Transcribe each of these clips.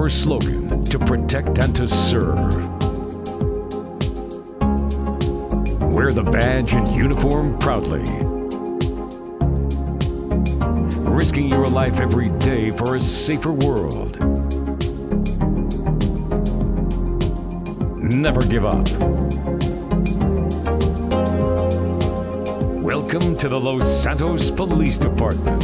Our slogan, to protect and to serve. Wear the badge and uniform proudly. Risking your life every day for a safer world. Never give up. Welcome to the Los Santos Police Department.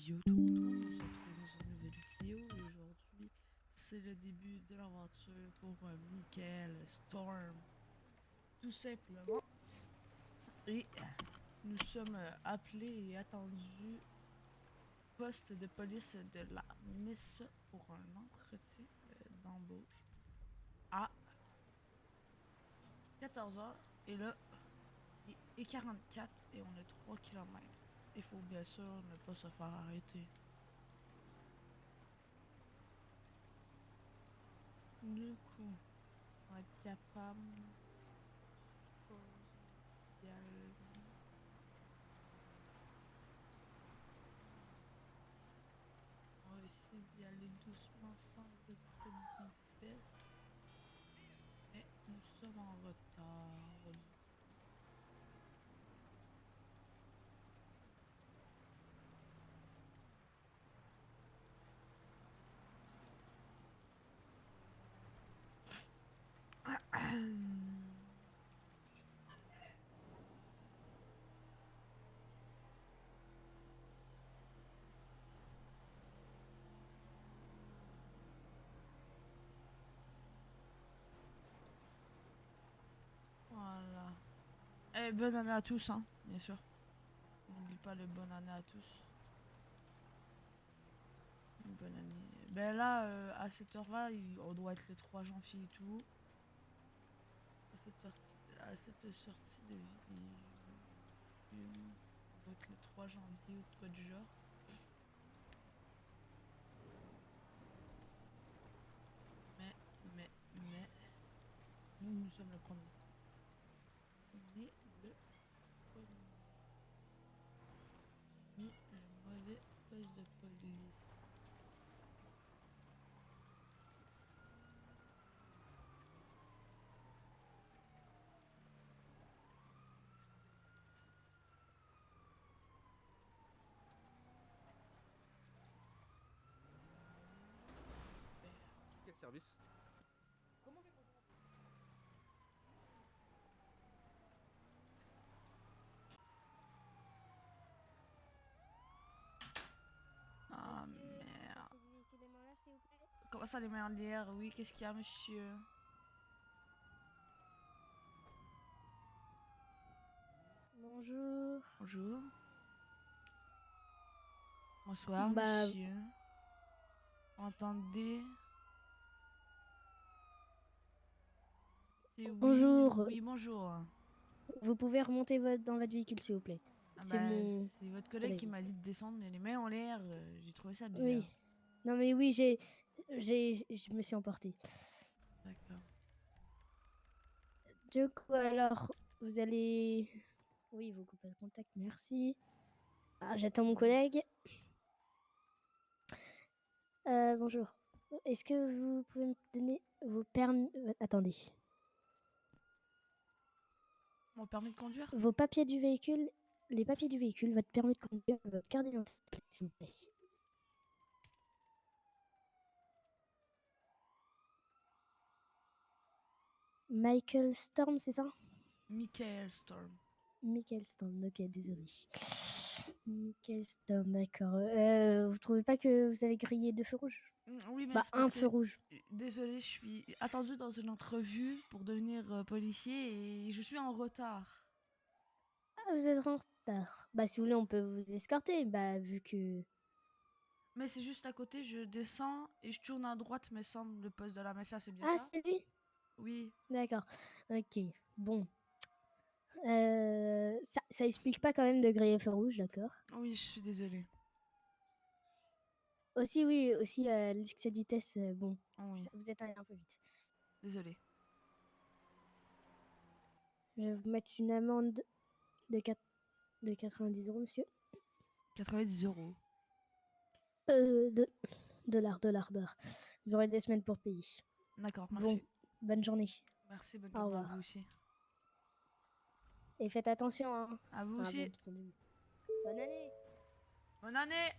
Yo tout le monde, on se retrouve dans une nouvelle vidéo et aujourd'hui c'est le début de l'aventure pour Michael Storm, tout simplement. Et nous sommes appelés et attendus au poste de police de la Mesa pour un entretien d'embauche à 14h. Et là, il est 44 et on est 3 km. Il faut bien sûr ne pas se faire arrêter. Du coup, on va être capable d'y aller. On va essayer d'y aller doucement sans excès de vitesse. Mais nous sommes en retard. Voilà. Et bonne année à tous, hein, bien sûr. N'oublie pas le bonne année à tous. Une bonne année. Ben là, à cette heure-là, on doit être le 3 janvier et tout. À cette sortie de vidéo, on doit être le 3 janvier ou quoi du genre. Mais, nous sommes le premier. On est le premier. Mis le mauvais poste de police. Quel service? Ah merde. C'est du véhicule des mains là, s'il vous plaît. Comment ça, les mains en l'air? Oui, qu'est-ce qu'il y a, monsieur? Bonjour. Bonjour. Bonsoir, Bah, monsieur. Entendez? C'est oui. bonjour. Oui, bonjour. Vous pouvez remonter dans votre véhicule, s'il vous plaît. Ah C'est bah, mon c'est votre collègue qui collègue. m'a dit de descendre les mains en l'air. J'ai trouvé ça bizarre. Oui. Non, mais oui, je me suis emportée. D'accord. Du coup, alors, vous allez... Oui, vous coupez le contact, merci. Ah, j'attends mon collègue. Bonjour. Est-ce que vous pouvez me donner vos permis... attendez. Mon permis de conduire? Vos papiers du véhicule, les papiers du véhicule, votre permis de conduire, votre carte d'identité, s'il vous plaît. Michael Storm, c'est ça? Michael Storm. Michael Storm, ok, désolé. Michael Storm, d'accord. Vous trouvez pas que vous avez grillé 2 feux rouges? Oui, mais Bah, c'est parce un que... feu rouge. Désolée, je suis attendue dans une entrevue pour devenir policier et je suis en retard. Ah, vous êtes en retard. Bah, si vous voulez, on peut vous escorter, bah, vu que... Mais c'est juste à côté, je descends et je tourne à droite, me semble, le poste de la Messia, c'est bien Ah, ça? c'est lui? Oui. D'accord. Ok, bon. Ça explique pas quand même de griller feu rouge, d'accord. Oui, je suis désolée. Aussi, oui, aussi, l'excès de vitesse, bon, Oui, vous êtes allé un peu vite. désolée. Je vais vous mettre une amende de 4... de 90 €, monsieur. 90 euros. De dollars. Vous aurez des semaines pour payer. D'accord, Bon, merci. bonne journée. Merci, bonne Au journée à revoir. vous aussi. Et faites attention, hein. À vous Avant aussi. de prendre une- Bonne année. Bonne année.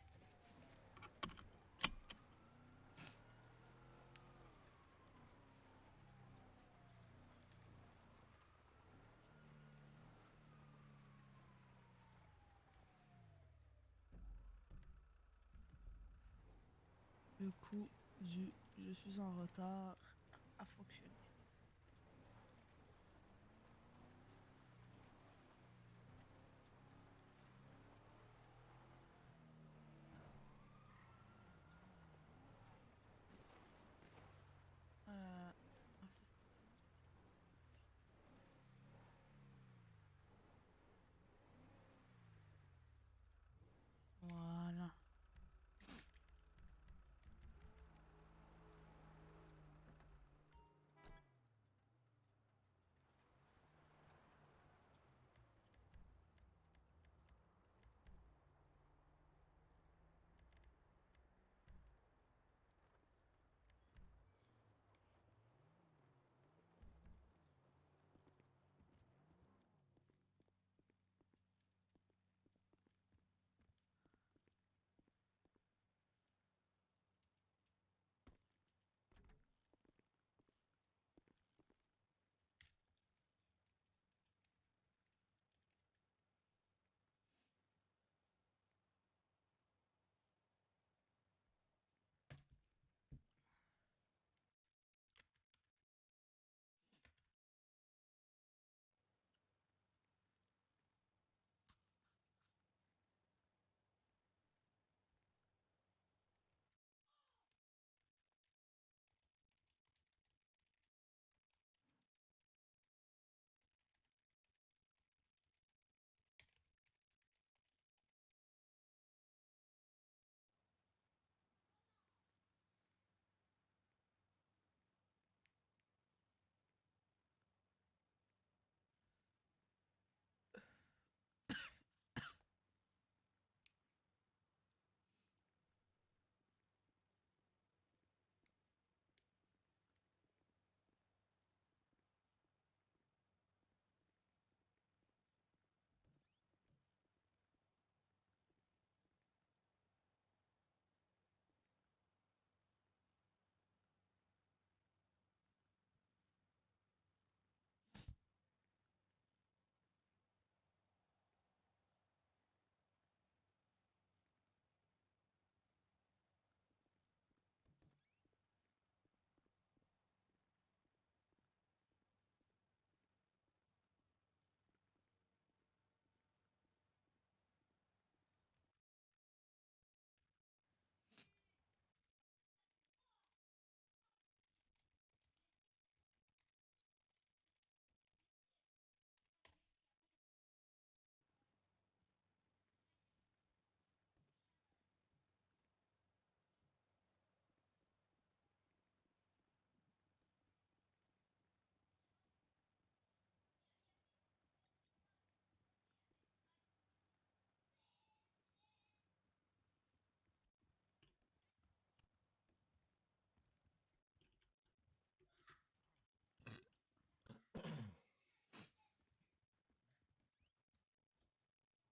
Le coup du je suis en retard a fonctionné. Ah, ça, c'était ça. Voilà.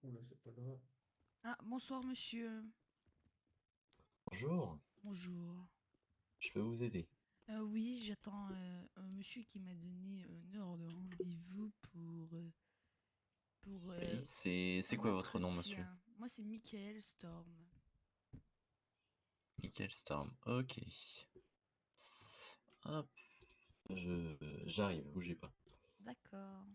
Oula, c'est pas là. Ah, bonsoir monsieur. Bonjour, Bonjour. je peux vous aider. Oui, j'attends un monsieur qui m'a donné une heure de rendez-vous pour Oui, c'est quoi votre nom, monsieur? entretien. Moi, c'est Michael Storm. Michael Storm. Ok. Hop, j'arrive, bougez pas. D'accord.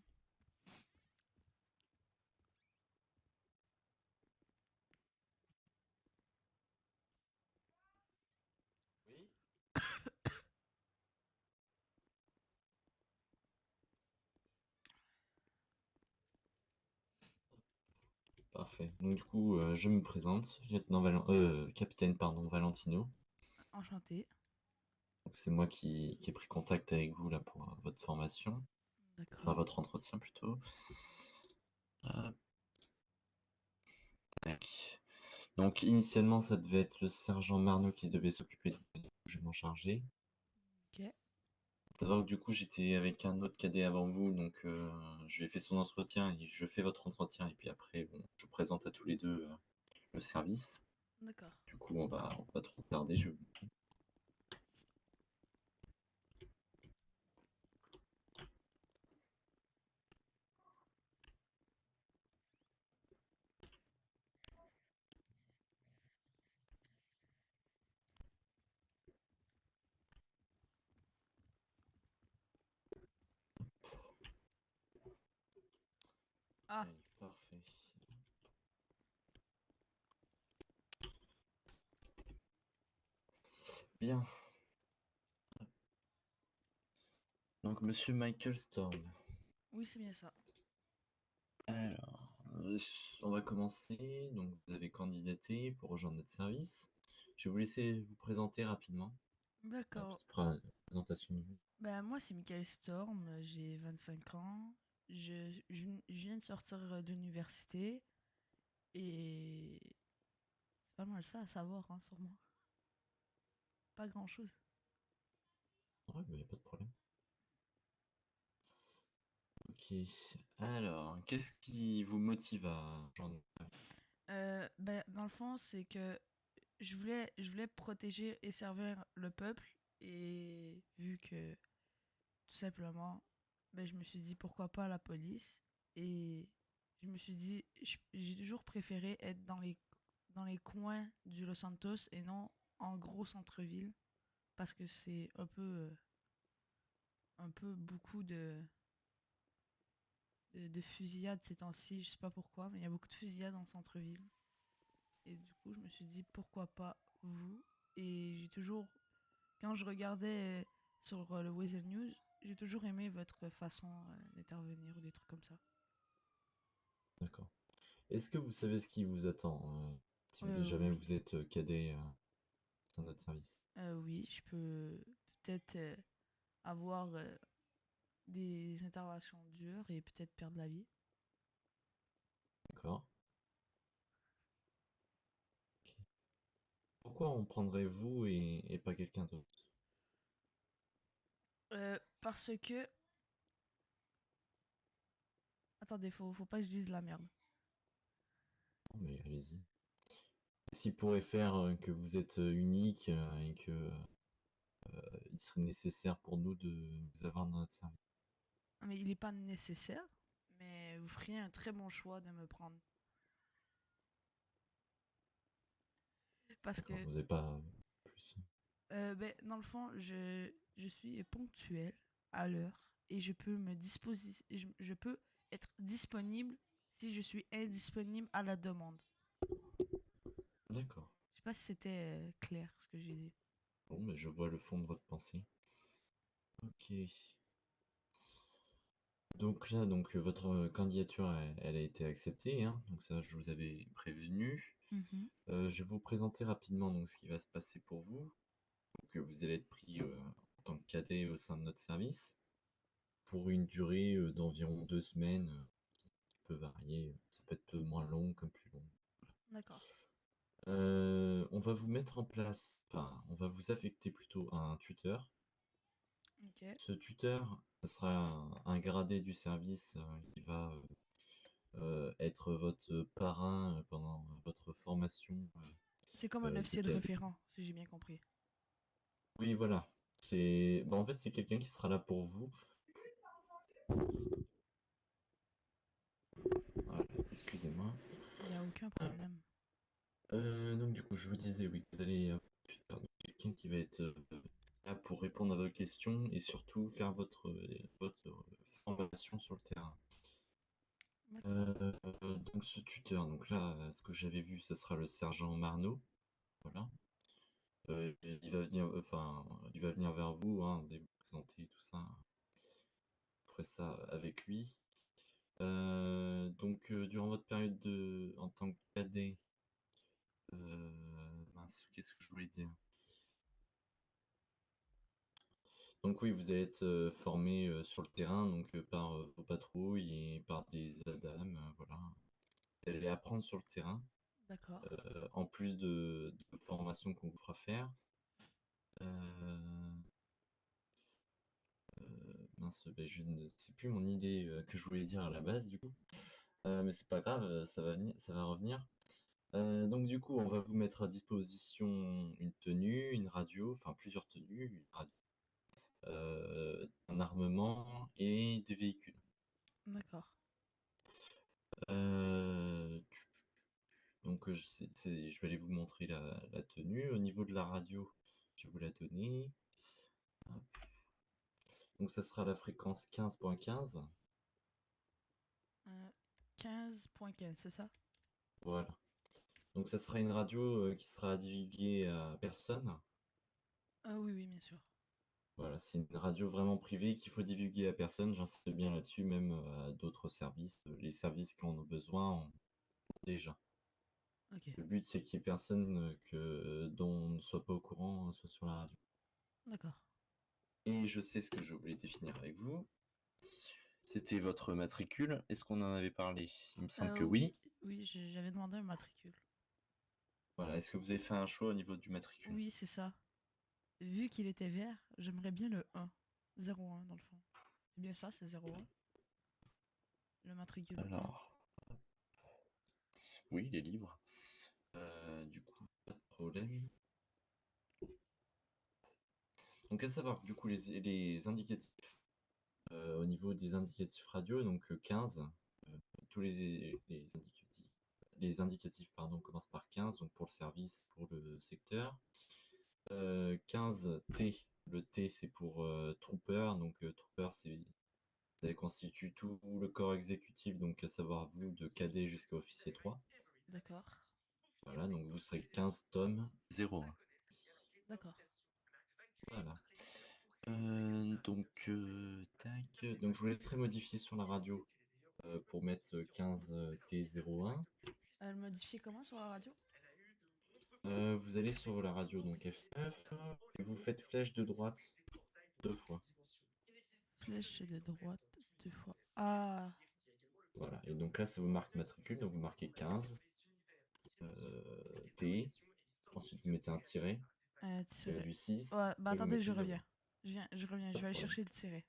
Oui. Parfait. Donc du coup, je me présente, capitaine pardon, Valentino. Enchanté. Donc, c'est moi qui ai pris contact avec vous là pour votre formation, enfin D'accord. votre entretien plutôt. Hop. Tac. Donc initialement, ça devait être le sergent Marneau qui devait s'occuper de vous, je vais m'en charger. Ok. Savoir que du coup, j'étais avec un autre cadet avant vous, donc je lui ai fait son entretien et je fais votre entretien. Et puis après, bon, je vous présente à tous les deux le service. D'accord. Du coup, on va pas trop tarder. Ah, Allez, parfait. Bien. Donc, monsieur Michael Storm. oui, c'est bien ça. Alors, on va commencer. Donc, vous avez candidaté pour rejoindre notre service. Je vais vous laisser vous présenter rapidement. La D'accord. petite présentation de vous. Ben, moi, c'est Michael Storm, j'ai 25 ans. Je viens de sortir d'université et c'est pas mal ça à savoir hein, sur moi. Pas grand-chose. Ouais, mais y a pas de problème. Ok. Alors, qu'est-ce qui vous motive à rejoindre? Ben, dans le fond, c'est que je voulais protéger et servir le peuple et vu que tout simplement, ben, je me suis dit pourquoi pas la police et je me suis dit j'ai toujours préféré être dans les coins du Los Santos et non en gros centre-ville parce que c'est un peu beaucoup de fusillades ces temps-ci, je sais pas pourquoi, mais il y a beaucoup de fusillades en centre-ville. Et du coup, je me suis dit pourquoi pas vous. Et j'ai toujours, quand je regardais sur le Weasel News, j'ai toujours aimé votre façon d'intervenir ou des trucs comme ça. D'accord. Est-ce que vous savez ce qui vous attend si jamais Oui. vous êtes cadet dans notre service? Oui, je peux peut-être avoir des interventions dures et peut-être perdre la vie. D'accord. Ok. Pourquoi on prendrait vous et pas quelqu'un d'autre? Parce que... Attendez, faut pas que je dise la merde. Non, mais allez-y. S'il pourrait faire que vous êtes unique et que il serait nécessaire pour nous de vous avoir dans notre service. Mais il n'est pas nécessaire, mais vous feriez un très bon choix de me prendre. Parce D'accord, que vous n'avez pas plus. ben, dans le fond, je suis ponctuel à l'heure et je peux je peux être disponible si je suis indisponible à la demande. D'accord. Je sais pas si c'était clair ce que j'ai dit. Bon, mais je vois le fond de votre pensée. Ok. Donc là, votre candidature, elle a été acceptée, hein. Donc ça, je vous avais prévenu. Mhm. Je vais vous présenter rapidement donc ce qui va se passer pour vous. Donc vous allez être pris en tant que cadet au sein de notre service pour une durée d'environ 2 semaines, qui peut varier. Ça peut être moins long comme plus long. D'accord. On va vous mettre en place, enfin, on va vous affecter plutôt à un tuteur. Ok. Ce tuteur, ce sera un gradé du service qui va être votre parrain pendant votre formation C'est comme un de officier de cadet. référent, si j'ai bien compris. Oui, voilà. En fait, c'est quelqu'un qui sera là pour vous. Voilà, excusez-moi. Il n'y a aucun problème. Donc, du coup, je vous disais, oui, vous allez tuteur, donc quelqu'un qui va être là pour répondre à vos questions et surtout faire votre formation sur le terrain. D'accord. Donc ce tuteur, donc là, ce que j'avais vu, ce sera le sergent Marneau. Voilà. Il va venir, enfin, il va venir vers vous, hein, et vous présenter tout ça. Vous ferez ça avec lui. Durant votre période en tant que cadet, mince, qu'est-ce que je voulais dire? Donc oui, vous allez être formé sur le terrain, donc par vos patrouilles et par des ADAM, voilà. Vous allez apprendre sur le terrain. D'accord. en plus de formations qu'on vous fera faire. Euh, Mince, ben, je ne sais plus mon idée que je voulais dire à la base du coup. Mais c'est pas grave, ça va venir, ça va revenir. Donc du coup, on va vous mettre à disposition une tenue, une radio, enfin plusieurs tenues, une radio, un armement et des véhicules. D'accord. Euh, donc je vais aller vous montrer la tenue. Au niveau de la radio, je vais vous la donner. Donc ça sera la fréquence 15.15. 15.15, c'est ça? Voilà. Donc ça sera une radio qui sera divulguée à personne. Ah oui, oui, bien sûr. Voilà, c'est une radio vraiment privée qu'il faut divulguer à personne. J'insiste bien là-dessus, même à d'autres services. Les services qui en ont besoin ont déjà. Ok. Le but, c'est qu'il n'y ait personne dont on ne soit pas au courant soit sur la radio. D'accord. Et je sais ce que je voulais définir avec vous. C'était votre matricule. Est-ce qu'on en avait parlé? Il me semble que Oui, oui. oui, j'avais demandé un matricule. Voilà. Est-ce que vous avez fait un choix au niveau du matricule? Oui, c'est ça. Vu qu'il était vert, j'aimerais bien le 1. 01 dans le fond. C'est bien ça, c'est 01. Le matricule 1. Alors, oui, il est libre. Du coup, pas de problème. Donc, à savoir, du coup, les indicatifs. Au niveau des indicatifs radio, donc 15, tous les indicatifs pardon, commencent par 15, donc pour le service, pour le secteur. 15 T, le T c'est pour trooper, donc trooper ça constitue tout le corps exécutif, donc à savoir vous de cadet jusqu'à officier 3. D'accord. Voilà, donc vous serez 15 tomes 01. D'accord. Voilà. Tac. Donc je vous laisserai modifier sur la radio pour mettre 15 T01. Elle modifier comment sur la radio? Vous allez sur la radio, donc F9, et vous faites flèche de droite 2 fois. Flèche de droite 2 fois. Ah, Voilà, et donc là, ça vous marque matricule, donc vous marquez 15, T, ensuite vous mettez un tiret, tiret. du 6, Ouais, bah et vous attendez, je mettez 0. reviens. Je reviens, Pas je de vais aller problème. chercher le tiret.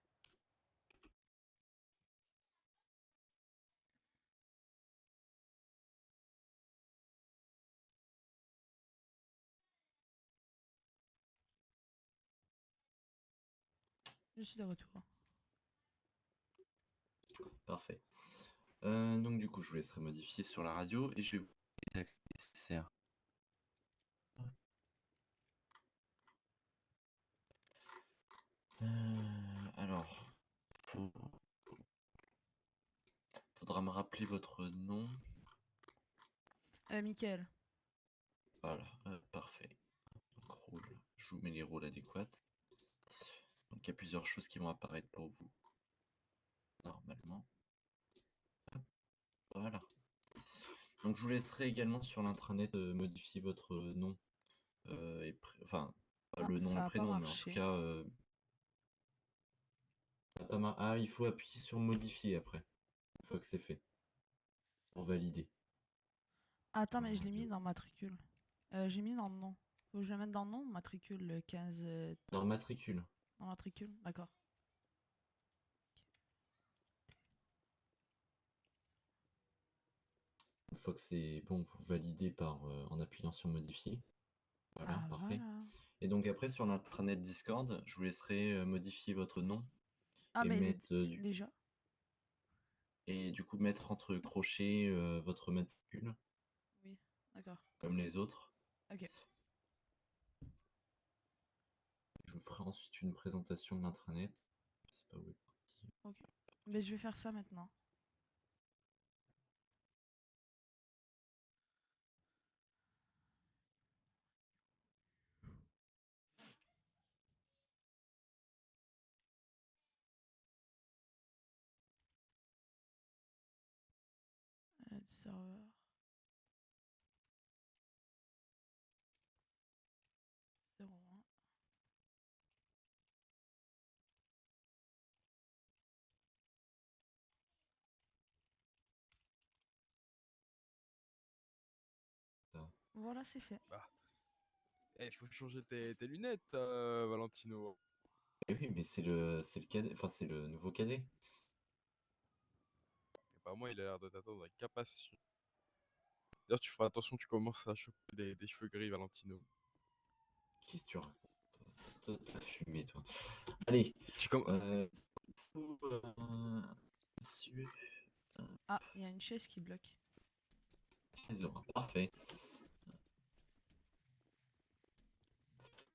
Je suis de retour. Parfait. Donc du coup, je vous laisserai modifier sur la radio, et je vais vous les actes nécessaires. Alors, faudra me rappeler votre nom. Mickaël. Voilà, parfait. Donc, rôle, je vous mets les rôles adéquats. Donc il y a plusieurs choses qui vont apparaître pour vous, normalement. Hop, voilà. Donc je vous laisserai également sur l'intranet modifier votre nom, enfin, pas Ah, le nom et ça a pas prénom, mais en tout marché. cas, ça a pas ah, il faut appuyer sur modifier après, une fois que c'est fait, pour valider. Attends, La mais je l'ai mis radio. dans matricule. J'ai mis dans le nom. Faut que je le mette dans le nom, matricule 15 Dans le matricule. dans matricule. D'accord. Une fois que c'est bon, vous validez en appuyant sur modifier. Voilà, Ah, parfait. voilà. Et donc après sur l'intranet Discord, je vous laisserai modifier votre nom Ah, et mais il est mettre déjà. et du coup mettre entre crochets votre matricule Oui, d'accord. comme les autres. Ok. Je vous ferai ensuite une présentation de l'intranet. Je sais pas où est parti. Ok. Mais je vais faire ça maintenant. Du serveur. Voilà, c'est fait. Bah, faut changer tes lunettes, Valentino. Eh oui, mais c'est le cadet, enfin c'est le nouveau cadet. Apparemment, il a l'air de t'attendre avec impatience. D'ailleurs, tu feras attention, tu commences à choper des cheveux gris, Valentino. Qu'est-ce que tu racontes? T'as fumé, toi. Allez, Tu commences. sous, monsieur, Ah, il y a une chaise qui bloque. trésor, parfait.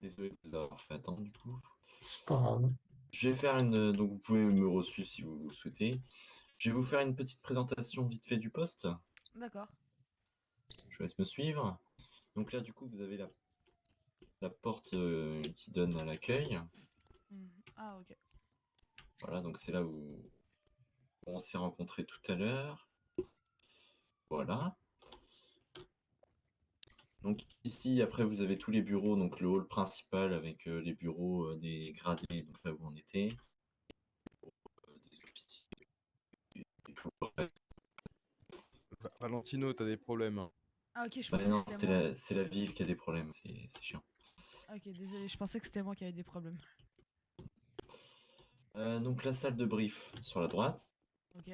Désolé de vous avoir fait attendre du coup. C'est pas grave. Je vais faire une. Donc vous pouvez me reçu si vous le souhaitez. Je vais vous faire une petite présentation vite fait du poste. D'accord. Je vous laisse me suivre. Donc là, du coup, vous avez la porte qui donne à l'accueil. Ah, ok. Voilà, donc c'est là où on s'est rencontrés tout à l'heure. Voilà. Donc ici, après, vous avez tous les bureaux, donc le hall principal avec les bureaux des gradés, donc là où on était, des officiers, et tout le reste. Valentino, t'as des problèmes, hein. Ah, ok, je Bah pensais que non, c'était moi. c'est la ville qui a des problèmes, c'est chiant. Ok, désolé, je pensais que c'était moi qui avait des problèmes. Donc la salle de brief sur la droite, Ok.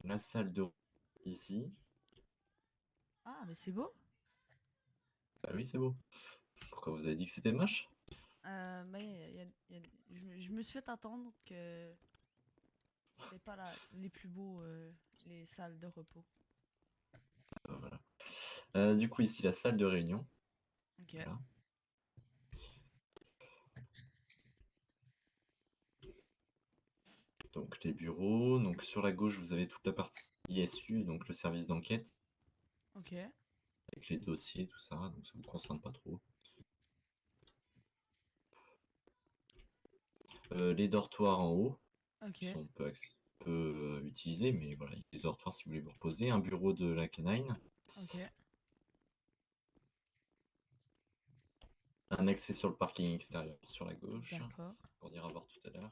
la salle de ici. Ah, mais c'est beau. Bah oui, c'est beau. Pourquoi vous avez dit que c'était moche? Mais je me suis fait attendre que c'était pas les plus beaux, les salles de repos. Voilà. Du coup, ici, la salle de réunion. Ok. Voilà. Donc les bureaux. Donc sur la gauche, vous avez toute la partie ISU, donc le service d'enquête, Ok. avec les dossiers, tout ça. Donc ça vous concerne pas trop. Les dortoirs en haut Ok. sont peu utilisés, mais voilà, il y a des dortoirs si vous voulez vous reposer. Un bureau de la canine. Ok. Un accès sur le parking extérieur sur la gauche, D'accord. qu'on ira voir tout à l'heure.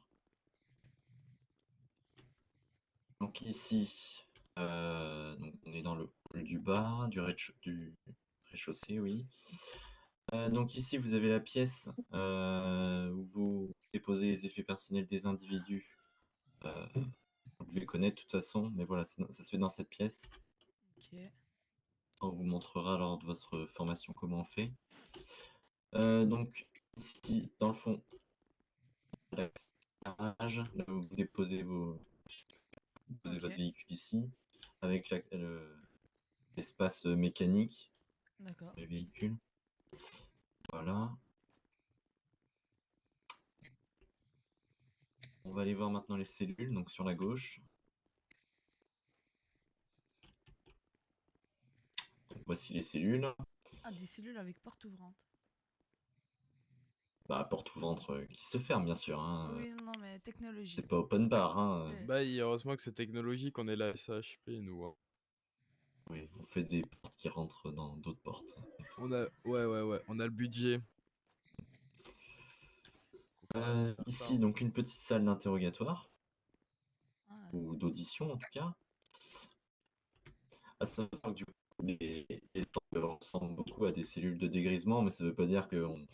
Donc ici, donc on est dans le hall du bas, du rez-de-chaussée, oui. Donc ici, vous avez la pièce où vous déposez les effets personnels des individus. Vous devez le connaître de toute façon, mais voilà, ça se fait dans cette pièce. Ok. On vous montrera lors de votre formation comment on fait. Donc ici, dans le fond, la garage, là où vous déposez Ok. votre véhicule ici, avec l'espace mécanique D'accord. des véhicules. Voilà. On va aller voir maintenant les cellules, donc sur la gauche. Donc voici les cellules. Ah, des cellules avec porte ouvrante. Bah, porte-ventre qui se ferme, bien sûr. Hein. Oui, non, mais technologie. C'est pas open bar. Hein. C'est- Bah, heureusement que c'est technologique, on est la SHP, nous, hein. Oui, on fait des portes qui rentrent dans d'autres portes. Ouais, on a le budget. Faire ça, Ici, hein. donc une petite salle d'interrogatoire, Ah, ou d'audition en tout cas. À savoir que du coup, les cellules ressemblent beaucoup à des cellules de dégrisement, mais ça veut pas dire qu'on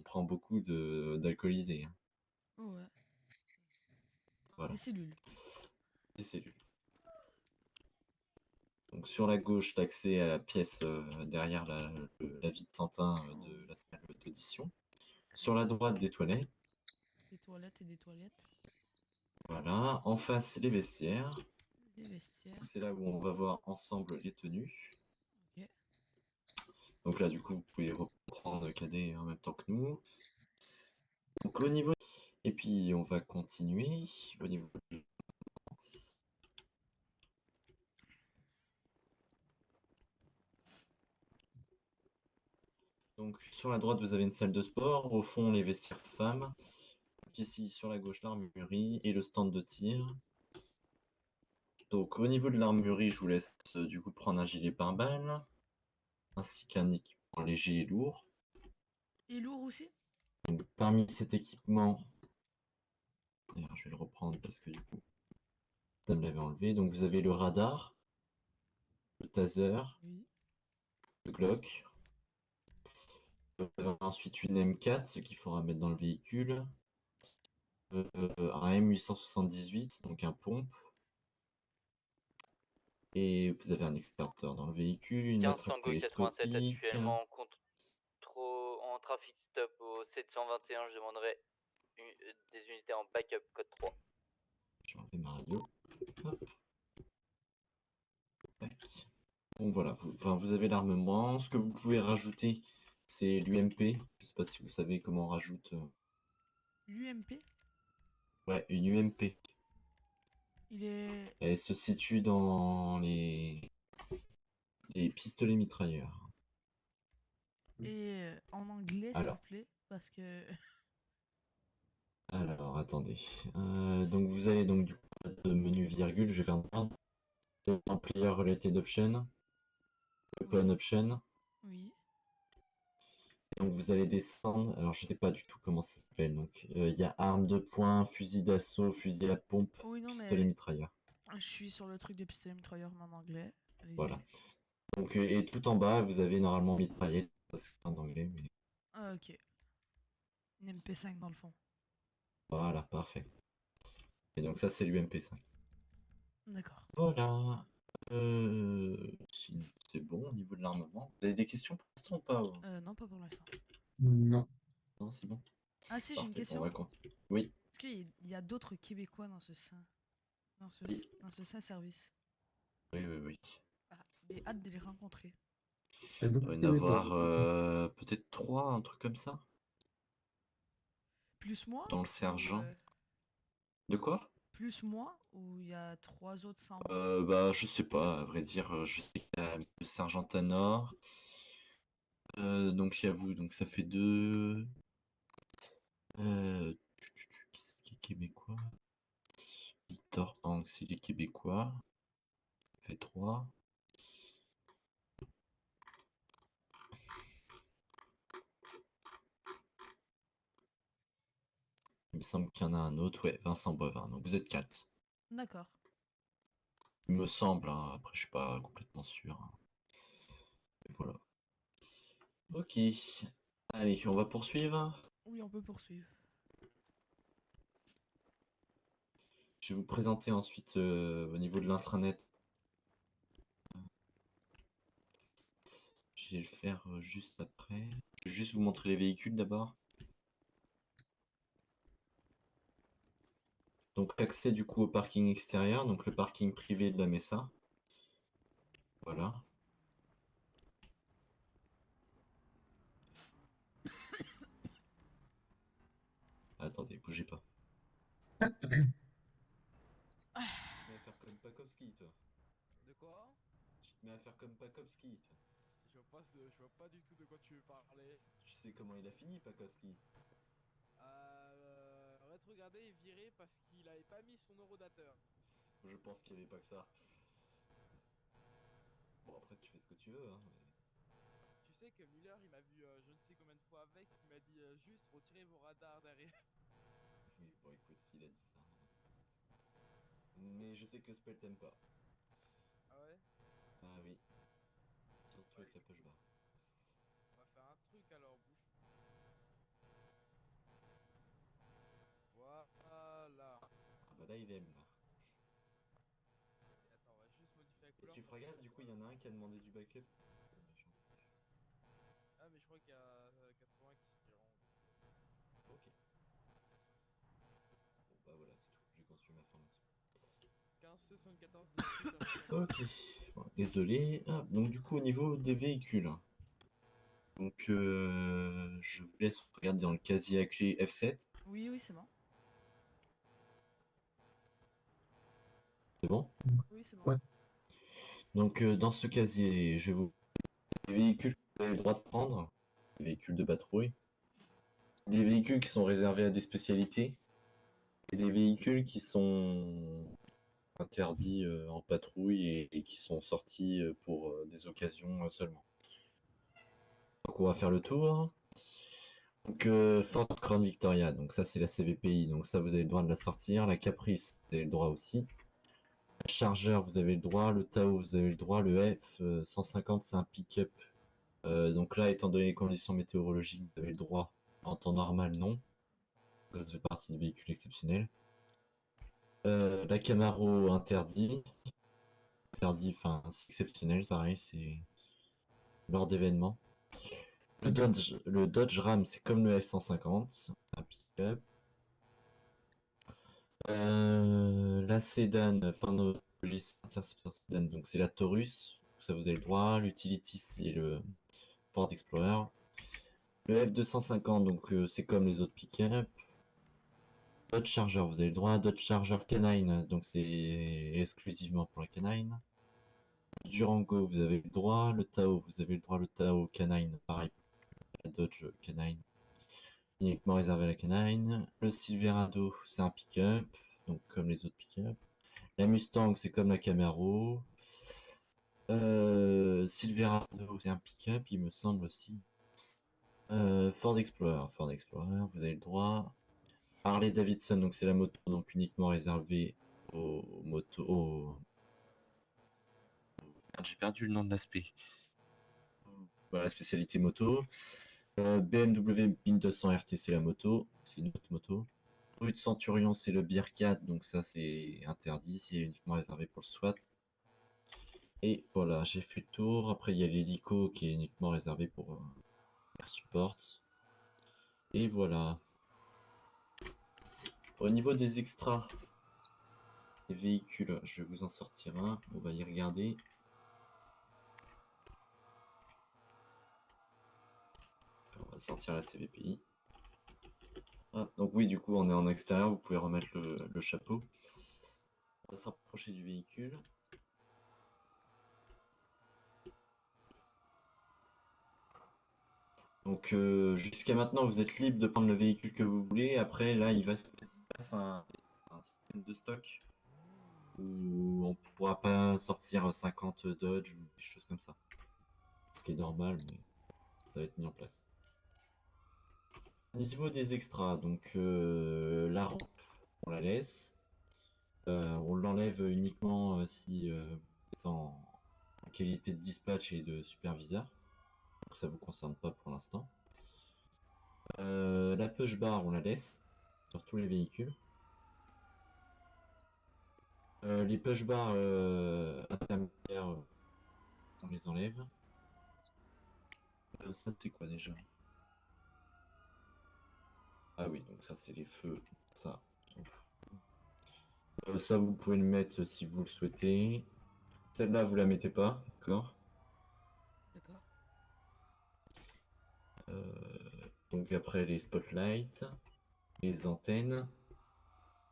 prend beaucoup d'alcoolisés. Hein. ouais. Voilà, Des cellules. des cellules. Donc sur la gauche, l'accès à la pièce derrière la vie de Santin Oh, de oui. la salle d'audition. Sur Ok. la droite, des toilettes. Des toilettes et des toilettes. Voilà, en face, les vestiaires. Des vestiaires. C'est là où on va voir ensemble les tenues. Ok. Donc là, du coup, vous pouvez reprendre le cadet en même temps que nous. Donc au niveau... Et puis, on va continuer au niveau... Donc sur la droite, vous avez une salle de sport. Au fond, les vestiaires femmes. Donc, ici, sur la gauche, l'armurerie et le stand de tir. Donc au niveau de l'armurerie, je vous laisse du coup prendre un gilet pare-balles, ainsi qu'un équipement léger et lourd. Et lourd aussi? Donc, parmi cet équipement, d'ailleurs, je vais le reprendre parce que du coup, ça me l'avait enlevé. Donc vous avez le radar, le taser, Oui. le Glock. Vous avez ensuite une M4, ce qu'il faudra mettre dans le véhicule. Un M878, donc un pompe. Et vous avez un extincteur dans le véhicule, une 15 matraque Tango 87 télescopique. actuellement en trafic stop au 721, je demanderai des unités en backup code 3. Je vais enlever ma radio. Hop. Tac. Donc voilà, vous avez l'armement. Ce que vous pouvez rajouter, c'est l'UMP. Je sais pas si vous savez comment on rajoute. L'UMP, Ouais, une UMP. il est. Elle se situe dans les pistolets mitrailleurs. Et en anglais, s'il vous Alors. plaît, parce que. Alors, attendez. Donc vous avez donc du coup de menu virgule, je vais faire un player related option, open Oui. option. Oui. Donc vous allez descendre. Alors je sais pas du tout comment ça s'appelle. Donc il y a arme de poing, fusil d'assaut, fusil à pompe, Oui, non, pistolet mais mitrailleur. je suis sur le truc de pistolet mitrailleur, mais en anglais. Allez-y. Voilà. Donc et tout en bas, vous avez normalement mitraillé parce que c'est en anglais. Mais... Ah, ok. Une MP5 dans le fond. Voilà, parfait. Et donc ça c'est l'UMP5. D'accord. Voilà. C'est bon au niveau de l'armement. Vous avez des questions pour l'instant ou pas? Non, pas pour l'instant. Non. Non, c'est bon. Ah, si, j'ai une Parfait, question. on va continuer. Oui. Est-ce qu'il y a d'autres Québécois dans ce sein Oui. dans ce sein service? Oui. Ah, j'ai hâte de les rencontrer. Il y a Il beaucoup doit de y en Québécois. avoir peut-être 3, un truc comme ça. Plus moi Dans le ou, sergent. De quoi? plus moi ou il y a 3 autres sans moi? Bah, je sais pas, à vrai dire, je sais qu'il y a le sergent Tanor. Donc il y a vous, donc ça fait 2. Qui c'est qui est québécois? Victor Hank, c'est les Québécois. Ça fait 3. Il me semble qu'il y en a un autre, ouais, Vincent Boivin. Donc vous êtes 4. D'accord. Il me semble, hein, après je suis pas complètement sûr. Hein. Et voilà. Ok. Allez, on va poursuivre. Oui, on peut poursuivre. Je vais vous présenter ensuite au niveau de l'intranet. Je vais le faire juste après. Je vais juste vous montrer les véhicules d'abord. Donc l'accès du coup au parking extérieur, donc le parking privé de la Mesa. Voilà. Attendez, bougez pas. Tu te mets à faire comme Pakowski, toi. De quoi? Tu te mets à faire comme Pakowski, toi. Je vois pas du tout de quoi tu veux parler. Tu sais comment il a fini, Pakowski? Rétrogradé et viré parce qu'il avait pas mis son eurodateur. Je pense qu'il n'y avait pas que ça. Bon, après, tu fais ce que tu veux, hein. Tu sais que Miller, il m'a vu je ne sais combien de fois avec, il m'a dit juste retirez vos radars derrière. Mais bon, écoute, s'il a dit ça. Mais je sais que Spell t'aime pas. Ah ouais? Ah oui. Surtout avec la poche barre. On va faire un truc alors, bouche. Voilà. Ah bah là, il aime, là. Et attends, on va juste modifier la Et couleur. tu feras gaffe, du coup, il y en a un qui a demandé du backup. Ah, mais je crois qu'il y a 80 qui s'y rendent. Ok. Bon, bah voilà, c'est tout. J'ai conçu ma formation. 15, 74, 18. Ok. Bon, désolé. Ah, donc, du coup, au niveau des véhicules. Donc, je vous laisse regarder dans le casier à clé F7. Oui, oui, c'est bon. C'est bon? Oui, c'est bon. Ouais. Donc, dans ce casier, je vais vous. Les véhicules que vous avez le droit de prendre. Les véhicules de patrouille. Des véhicules qui sont réservés à des spécialités. Et des véhicules qui sont interdits en patrouille et qui sont sortis pour des occasions seulement. Donc on va faire le tour. Donc Ford Crown Victoria, donc ça c'est la CVPI, donc ça vous avez le droit de la sortir. La Caprice, vous avez le droit aussi. La Charger, vous avez le droit. Le Tao, vous avez le droit. Le F 150, c'est un pick-up Donc là, étant donné les conditions météorologiques, vous avez le droit. En temps normal, non. Ça fait partie des véhicules exceptionnels. La Camaro interdit. Interdit, enfin, c'est exceptionnel, pareil, c'est lors d'événements. Le Dodge Ram, c'est comme le F-150, c'est un pick-up. La Sedan, enfin, nos police interceptor Sedan, donc c'est la Taurus, ça vous avez le droit. L'Utility, c'est le Ford Explorer. Le F-250, donc c'est comme les autres pick-up. Dodge Charger, vous avez le droit. Dodge Charger Canine, donc c'est exclusivement pour la Canine. Durango, vous avez le droit. Le Tao, vous avez le droit. Le Tao Canine, pareil. La Dodge Canine, uniquement réservé à la Canine. Le Silverado, c'est un pick-up, donc comme les autres pick-up. La Mustang, c'est comme la Camaro. Silverado, c'est un pick-up, il me semble aussi. Ford Explorer, vous avez le droit. Harley Davidson, donc c'est la moto, donc uniquement réservée aux motos. J'ai perdu le nom de l'aspect. Voilà, la spécialité moto. BMW 1200 RT, c'est la moto, c'est une autre moto. Rue de Centurion, c'est le Bearcat, donc ça c'est interdit, c'est uniquement réservé pour le SWAT. Et voilà, j'ai fait le tour. Après, il y a l'hélico qui est uniquement réservé pour Air Support. Et voilà. Au niveau des extras, des véhicules, je vais vous en sortir un. On va y regarder. On va sortir la CVPI. Ah, donc oui, du coup, on est en extérieur. Vous pouvez remettre le chapeau. On va se rapprocher du véhicule. Donc jusqu'à maintenant, vous êtes libre de prendre le véhicule que vous voulez. Après, là, il va se mettre en place un système de stock où on ne pourra pas sortir 50 Dodge ou des choses comme ça. Ce qui est normal, mais ça va être mis en place. Au niveau des extras, donc la rampe, on la laisse. On l'enlève uniquement si vous êtes en qualité de dispatch et de superviseur. Donc ça vous concerne pas pour l'instant. La push bar, on la laisse sur tous les véhicules. Les push bars intermédiaires, on les enlève. Ça c'est quoi déjà? Ah oui, donc ça c'est les feux. Ça, on s'en fout. Ça vous pouvez le mettre si vous le souhaitez. Celle-là vous la mettez pas, d'accord? D'accord. Donc après les spotlights, les antennes.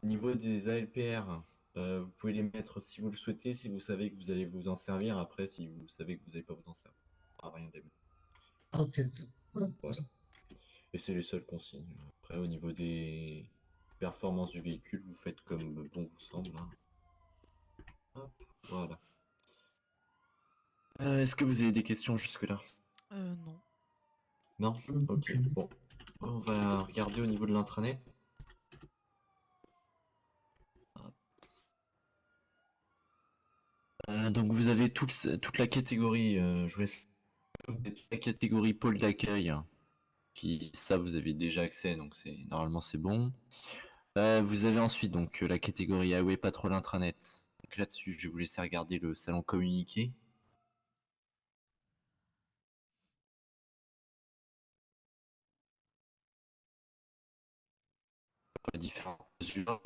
Au niveau des ALPR, vous pouvez les mettre si vous le souhaitez, si vous savez que vous allez vous en servir. Après, si vous savez que vous n'allez pas vous en servir, ça sert à rien de les mettre. Ok. Voilà. Et c'est les seules consignes. Après, au niveau des performances du véhicule, vous faites comme bon vous semble, hein. Hop, voilà. Est-ce que vous avez des questions jusque-là? Non. Non? Ok, bon. On va regarder au niveau de l'intranet. Donc vous avez toute la catégorie, je vous laisse toute la catégorie pôle d'accueil, qui ça vous avez déjà accès, donc normalement c'est bon. Vous avez ensuite donc la catégorie Highway Patrol Intranet. Donc là-dessus, je vais vous laisser regarder le salon communiqué. Les différentes mesures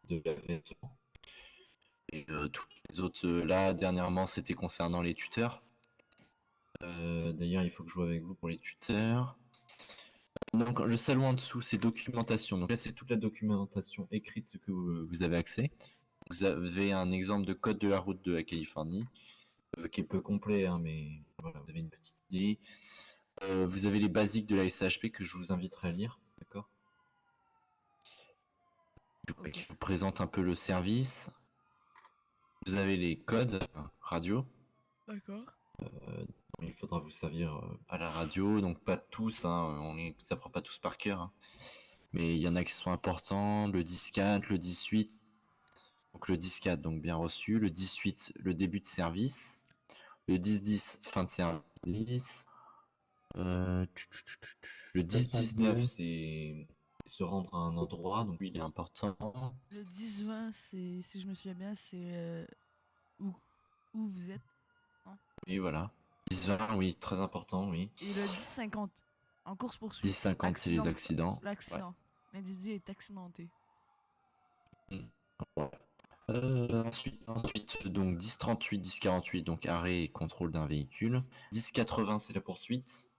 de l'avènement. Et toutes les autres, là, dernièrement, c'était concernant les tuteurs. D'ailleurs, il faut que je joue avec vous pour les tuteurs. Donc, le salon en dessous, c'est documentation. Donc là, c'est toute la documentation écrite que vous avez accès. Vous avez un exemple de code de la route de la Californie, qui est peu complet, hein, mais voilà, vous avez une petite idée. Vous avez les basiques de la SHP que je vous inviterai à lire, d'accord? Ok. Qui vous présente un peu le service. Vous avez les codes radio. D'accord. Il faudra vous servir à la radio, donc pas tous, hein, ça prend pas tous par cœur, hein. Mais il y en a qui sont importants, le 10-4, le 18. Donc le 10-4, donc bien reçu. Le 18, le début de service. Le 10-10, fin de service. Le 10-19, c'est se rendre à un endroit, donc lui il est important. Le 10-20, c'est, si je me souviens bien, c'est où, où vous êtes. Et voilà. 10-20, oui, très important, oui. Et le 10-50, en course-poursuite. 10-50, c'est les accidents. L'accident. L'individu est accidenté. Ouais. Ensuite, donc 10-38, 10-48, donc arrêt et contrôle d'un véhicule. 10-80, c'est la poursuite.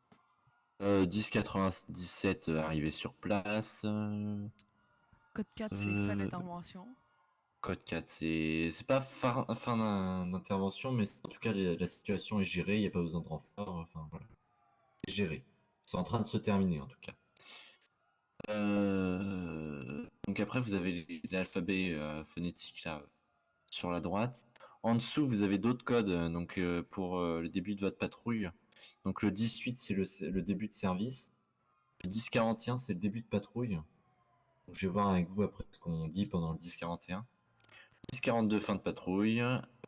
10-97, arrivée sur place. Code 4, c'est fin Euh, d'intervention. Code 4, c'est pas fin d'intervention, mais en tout cas, la situation est gérée, il n'y a pas besoin de renfort. Enfin, voilà. C'est géré. C'est en train de se terminer, en tout cas. Donc après, vous avez l'alphabet phonétique là sur la droite. En dessous, vous avez d'autres codes donc pour le début de votre patrouille. Donc le 18, c'est le début de service. Le 10-41, c'est le début de patrouille. Donc, je vais voir avec vous après ce qu'on dit pendant le 10-41. 10-42, fin de patrouille.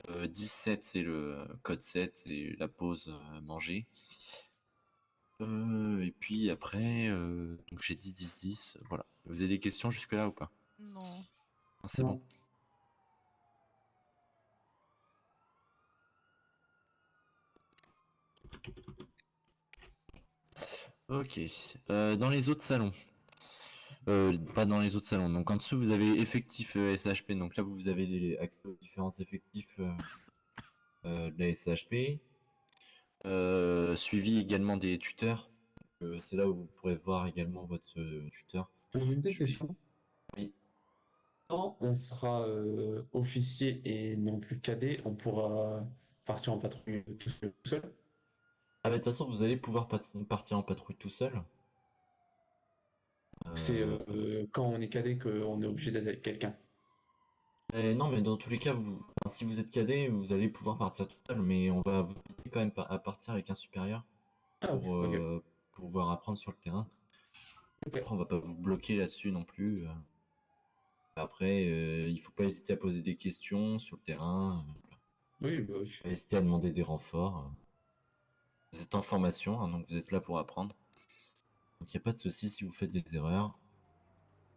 17, c'est le code 7, c'est la pause manger. Et puis après, donc j'ai 10-10-10, voilà. Vous avez des questions jusque-là ou pas? Non. Ah, c'est Non. bon. Ok. Dans les autres salons. Pas dans les autres salons. Donc en dessous, vous avez effectif SHP. Donc là, vous avez accès aux différents effectifs de la SHP. Suivi également des tuteurs. C'est là où vous pourrez voir également votre tuteur. Une des Je suis- questions. Oui. Quand on sera officier et non plus cadet, on pourra partir en patrouille tout seul. Ah bah de toute façon, vous allez pouvoir partir en patrouille tout seul. C'est Euh, quand on est cadet qu'on est obligé d'être avec quelqu'un. non, mais dans tous les cas, enfin, si vous êtes cadet, vous allez pouvoir partir tout seul, mais on va vous inviter quand même à partir avec un supérieur Ah, ok, pour ok. pouvoir apprendre sur le terrain. Ok. Après, on va pas vous bloquer là-dessus non plus. Après, il faut pas hésiter à poser des questions sur le terrain. Oui, bah oui. Pas hésiter à demander des renforts. Vous êtes en formation, hein, donc vous êtes là pour apprendre. Donc il n'y a pas de souci si vous faites des erreurs.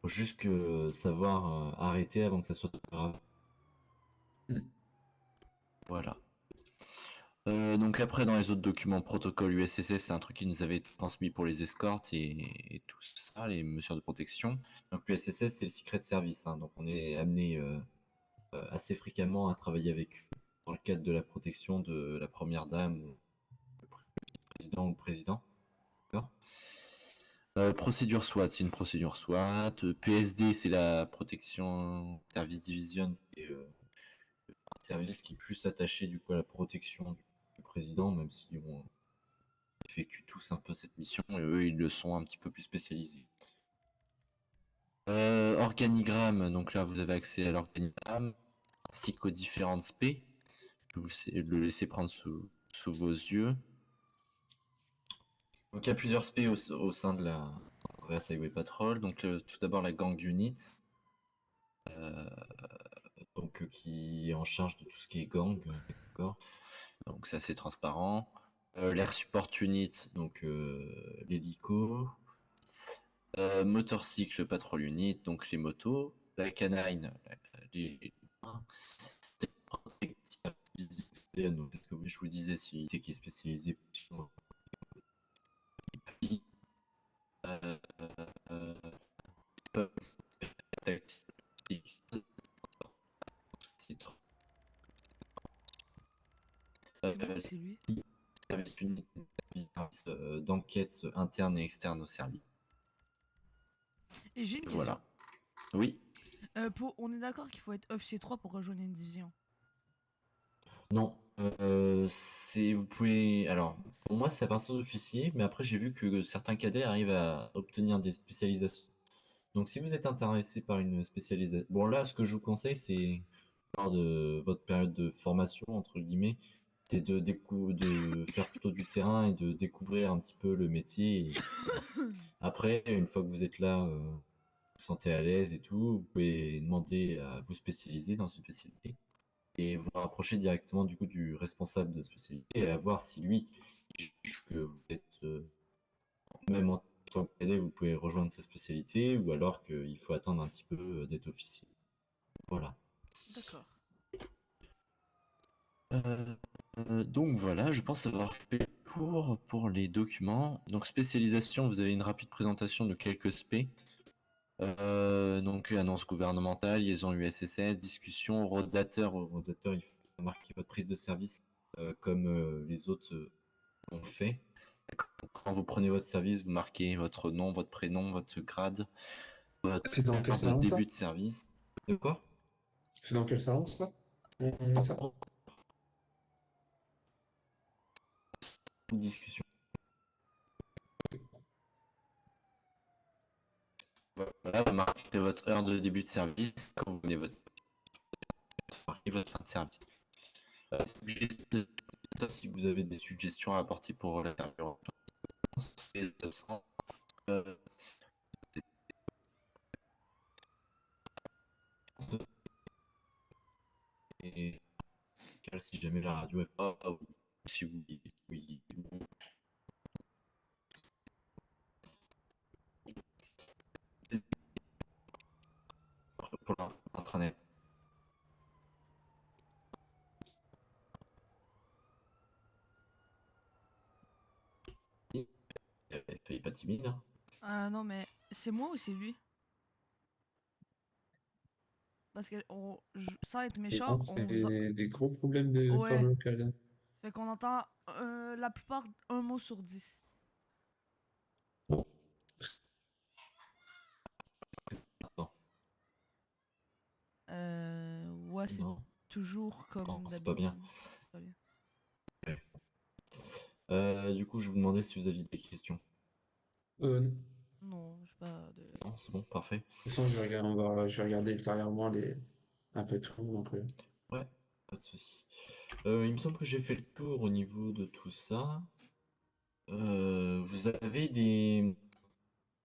Faut juste savoir arrêter avant que ça soit trop grave. Mm. Voilà. Donc après, dans les autres documents, protocole USSS, c'est un truc qui nous avait été transmis pour les escortes et tout ça, les mesures de protection. Donc l'USSS, c'est le Secret Service, hein, donc on est amené assez fréquemment à travailler avec eux dans le cadre de la protection de la première dame, ou le président ou le président. D'accord. Procédure SWAT, c'est une procédure SWAT. PSD, c'est la protection service division, c'est un service qui est plus attaché du coup à la protection du président, même si on effectue tous un peu cette mission, et eux ils le sont un petit peu plus spécialisés. Organigramme, donc là vous avez accès à l'organigramme, ainsi qu'aux différentes spé. Je vais vous le laisser prendre sous vos yeux. Donc il y a plusieurs spé au sein de la Andreas Highway Patrol. Donc tout d'abord la Gang Unit, donc qui est en charge de tout ce qui est gang, d'accord. Donc c'est assez transparent. L'Air Support Unit, donc l'hélico. Motorcycle Patrol Unit, donc les motos. La canine, les donc c'est ce que je vous disais, si qui est spécialisé. Et puis, C'est moi ou c'est lui? service unique d'enquête interne et externe au service. Et j'ai une question. Voilà. Oui. On est d'accord qu'il faut être officier 3 pour rejoindre une division. Non. Vous pouvez. Alors, pour moi, c'est à partir d'officier, mais après, j'ai vu que certains cadets arrivent à obtenir des spécialisations. Donc, si vous êtes intéressé par une spécialisation. Bon, là, ce que je vous conseille, c'est lors de votre période de formation, entre guillemets, c'est de faire plutôt du terrain et de découvrir un petit peu le métier. Et après, une fois que vous êtes là, vous sentez à l'aise et tout, vous pouvez demander à vous spécialiser dans une spécialité et vous rapprocher directement du coup du responsable de spécialité et à voir si lui il juge que vous êtes même en tant que cadet, vous pouvez rejoindre sa spécialité ou alors qu'il faut attendre un petit peu d'être officier. Voilà. D'accord. Donc voilà, je pense avoir fait le tour pour les documents. Donc spécialisation, vous avez une rapide présentation de quelques spé. Donc annonce gouvernementale, liaison USSS, discussion, rodateur. Au rodateur, il faut marquer votre prise de service comme les autres ont fait. Quand vous prenez votre service, vous marquez votre nom, votre prénom, votre grade, votre C'est dans quel heure de salon ça? début de service. De quoi? C'est dans quel salon ça? On met ça? Discussion. Voilà, vous marquez votre heure de début de service quand vous venez votre service. Vous marquez votre fin de service. Ça, si vous avez des suggestions à apporter pour l'interview, c'est absent. Et si jamais la radio est pas, si vous, oui, pour l'intranet. Soyez pas timide. Hein. Non, mais c'est moi ou c'est lui? Parce que sans être Et méchant, donc, c'est des gros problèmes de corps Ouais. local. Hein. Fait qu'on entend la plupart un mot sur 10. Attends. Ouais, c'est Non, toujours comme non, c'est d'habitude. pas bien. C'est pas bien. Du coup, je vous demandais si vous aviez des questions. De Non, j'ai pas de. Non, c'est bon, parfait. toute façon, je vais regarder ultérieurement un peu tout. Donc, Ouais, pas de souci. Il me semble que j'ai fait le tour au niveau de tout ça. Vous avez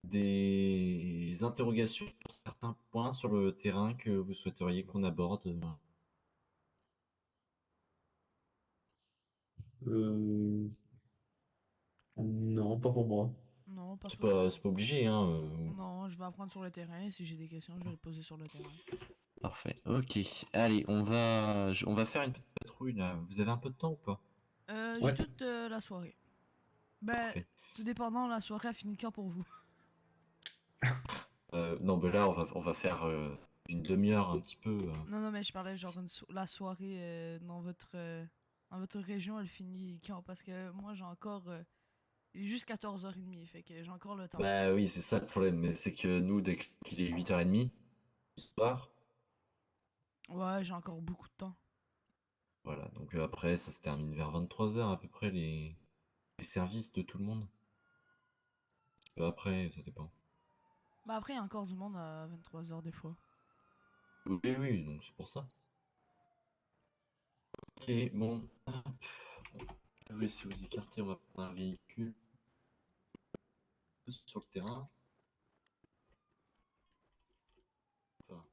des interrogations sur certains points sur le terrain que vous souhaiteriez qu'on aborde? euh, non, pas pour moi. Non, pas C'est forcément. pas obligé, hein. Non, je vais apprendre sur le terrain. Si j'ai des questions, je vais les poser sur le terrain. Parfait. Ok. Allez, on va faire une petite patrouille là. Vous avez un peu de temps ou pas? J'ai Ouais. toute la soirée. Ben, Parfait. tout dépendant, la soirée a fini quand pour vous? Non, mais là, on va faire une demi-heure un petit peu. Non, mais je parlais genre la soirée dans votre région, elle finit quand? Parce que moi, j'ai encore jusqu'à 14h30, fait que j'ai encore le temps. Bah oui, c'est ça le problème. Mais c'est que nous, dès qu'il est 8h30 du soir, Ouais, j'ai encore beaucoup de temps. voilà. Donc après, ça se termine vers 23h à peu près les services de tout le monde. Après, ça dépend. Bah après, il y a encore du monde à 23h des fois. Oui, oui, donc c'est pour ça. Ok, bon. Hop. On va essayer de vous écarter, on va prendre un véhicule sur le terrain. Enfin,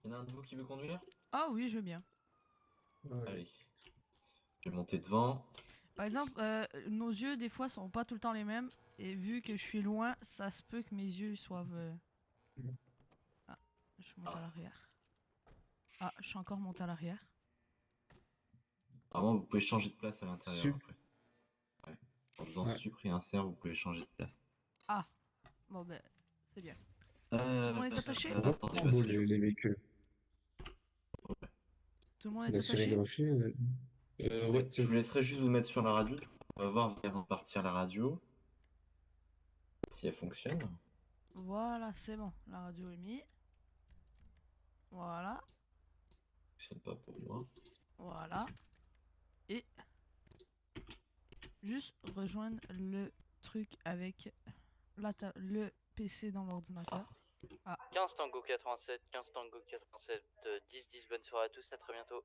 il y en a un de vous qui veut conduire? Ah oui, je veux bien. Ouais. Allez. Je vais monter devant. Par exemple, nos yeux, des fois, sont pas tout le temps les mêmes. Et vu que je suis loin, ça se peut que mes yeux soient... Ah, je suis monté à l'arrière. Ah, je suis encore monté à l'arrière. Vraiment, vous pouvez changer de place à l'intérieur Sup. après. Ouais. En faisant Ouais. sup et insert, vous pouvez changer de place. Ah, bon ben, c'est bien. Tout le monde est attaché? On reprend Attendez, parce que les véhicules. Tout le monde est La attaché? sérigraphie. Ouais, je vous laisserai juste vous mettre sur la radio. On va voir avant de partir la radio. Si elle fonctionne. Voilà, c'est bon. La radio est mise. Voilà, Elle fonctionne pas pour moi. voilà. Et juste rejoindre le truc avec le PC dans l'ordinateur. 15 Tango 87, 15 Tango 87, 10-10, bonne soirée à tous, à très bientôt.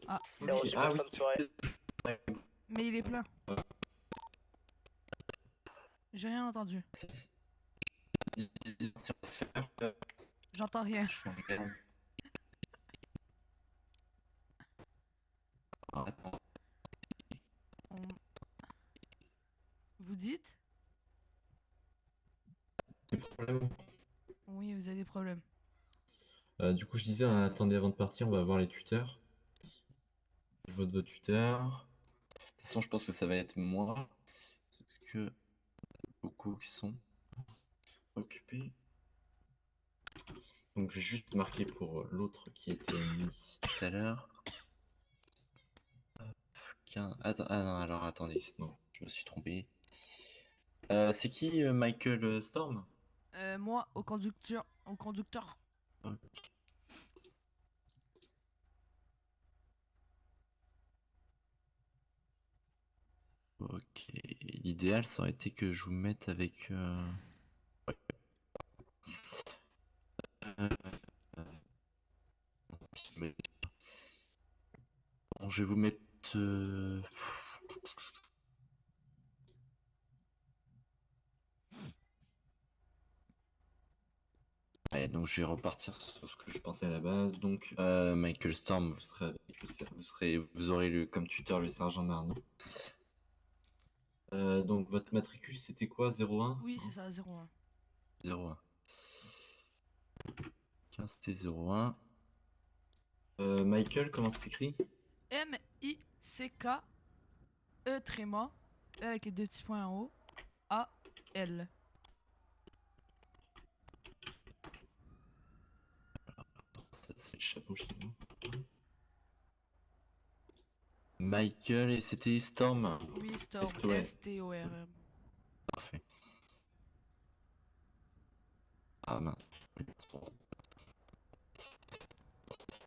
Ah, Bien reçu, bonne fin de soirée. mais il est plein. J'ai rien entendu. c'est refaire. J'entends rien. Je regarde. Ah, attends, On- Vous dites? des problèmes. Oui, vous avez des problèmes. Du coup, je disais, attendez, avant de partir, on va voir les tuteurs. Je vote votre tuteur. De toute façon, je pense que ça va être moi. Parce que beaucoup qui sont occupés. Donc, je vais juste marquer pour l'autre qui était mis tout à l'heure. Attends, ah non, alors attendez, non, je me suis trompé. C'est qui Michael Storm? Moi, au conducteur. Au conducteur. Ok, l'idéal ça aurait été que je vous mette avec. Euh, mais- Bon, je vais vous mettre. Ouais, donc je vais repartir sur ce que je pensais à la base. Donc Michael Storm, vous aurez comme tuteur le sergent Marno. Donc votre matricule c'était quoi? 01? Oui, c'est ça, 01. 01. 15T 01. Michael, comment c'est écrit? M-I-C-K-E tréma. E avec les deux petits points en haut. A-L. C'est le chapeau chez moi. Michael, et c'était Storm. Oui, Storm. S-T-O-R. S-T-O-R-M. Parfait. Ah mince.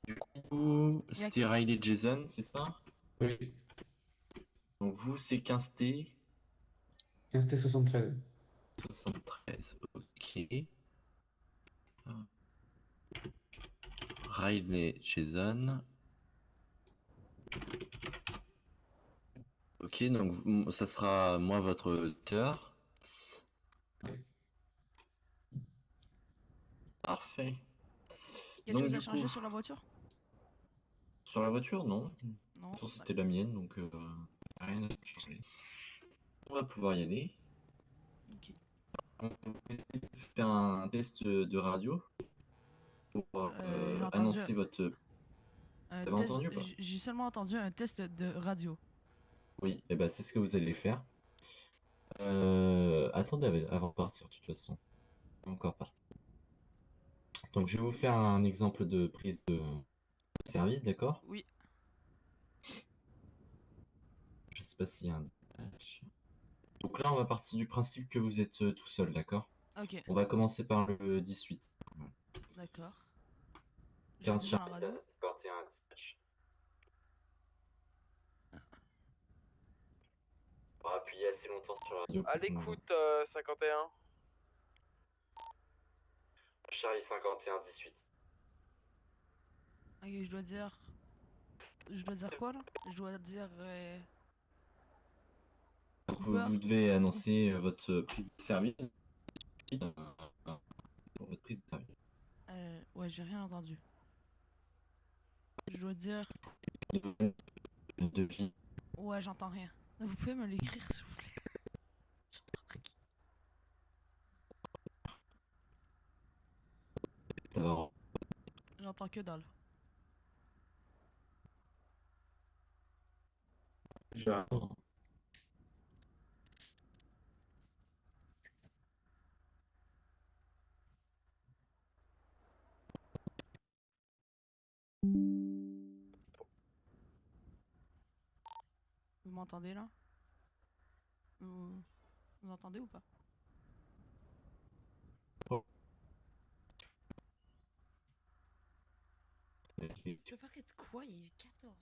Du coup, c'était Riley Jason, c'est ça? Oui, Donc vous, c'est 15T 15T 73. 73. Ok. Riley Jason. Ok, donc ça sera moi votre auteur. Parfait. Quelque Donc chose à du changer coup, sur la voiture? sur la voiture, non. Non. De toute façon, c'était la mienne, donc rien à changer. On va pouvoir y aller. Ok. On va faire un test de radio pour J'ai entendu annoncer votre. un Vous avez test. entendu ou pas? J'ai seulement entendu un test de radio. Oui, et ben c'est ce que vous allez faire. Attendez avant de partir, de toute façon. Encore parti. Donc je vais vous faire un exemple de prise de service, d'accord? Oui. Je sais pas s'il y a un dispatch. Donc là, on va partir du principe que vous êtes tout seul, d'accord? Ok. On va commencer par le 18. D'accord. Je 15 dis dans la Charlie, radio. 51 dispatch. On va appuyer assez longtemps sur la radio. À l'écoute, 51. Charlie 51 18. Ok, je dois dire. Je dois dire quoi là? Je dois dire. Donc, Trooper. vous devez annoncer votre prise de service. Pour votre prise de service. Ouais, j'ai rien entendu. Je dois dire. Le devis. Ouais, j'entends rien. Vous pouvez me l'écrire s'il vous plaît? J'entends rien. Ça va. J'entends que dalle. J'attends. Vous m'entendez là? Vous entendez ou pas? Tu peux parler de quoi? Il est 14h.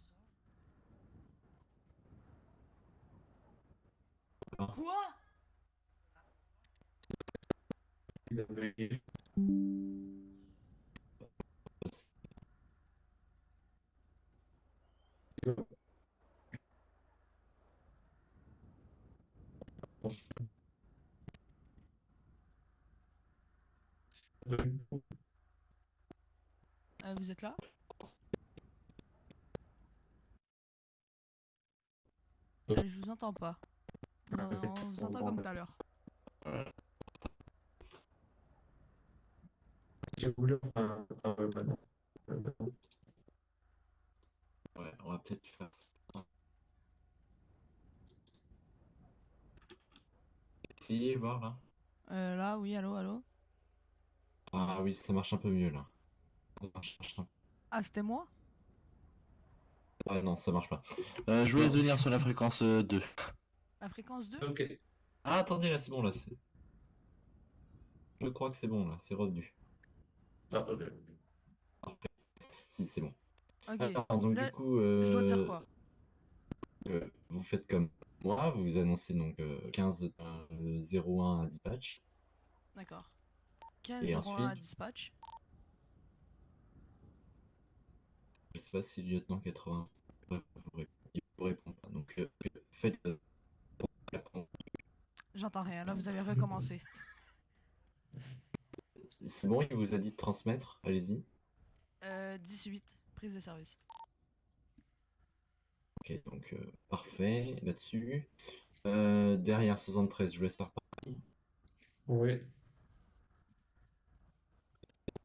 Quoi? Vous êtes là? Je vous entends pas. On vous entend comme tout à l'heure. J'ai voulu, enfin, Ouais, on va peut-être faire ça. Essayez, voir là. Là, oui, allô, allô? Ah oui, ça marche un peu mieux là. Ça marche un peu. Ah, c'était moi? Ah non, ça marche pas. Je vous laisse venir sur la fréquence 2. La fréquence 2? ok. Ah, attendez, là, c'est bon, là. Je crois que c'est bon, là. C'est revenu. Ah, ok. Parfait. Si, c'est bon. Ok. Alors, donc, Là, du coup, je dois dire quoi? vous faites comme moi. Vous annoncez donc 15 01 à dispatch. D'accord. Et 15-01 à ensuite, dispatch. je sais pas si le lieutenant 80 il vous répond pas. Donc, faites. J'entends rien. Là, vous avez recommencé. C'est bon, il vous a dit de transmettre. Allez-y. 18. Prise de service. Ok, donc parfait là-dessus. Derrière 73, je vous laisse faire pareil. Oui.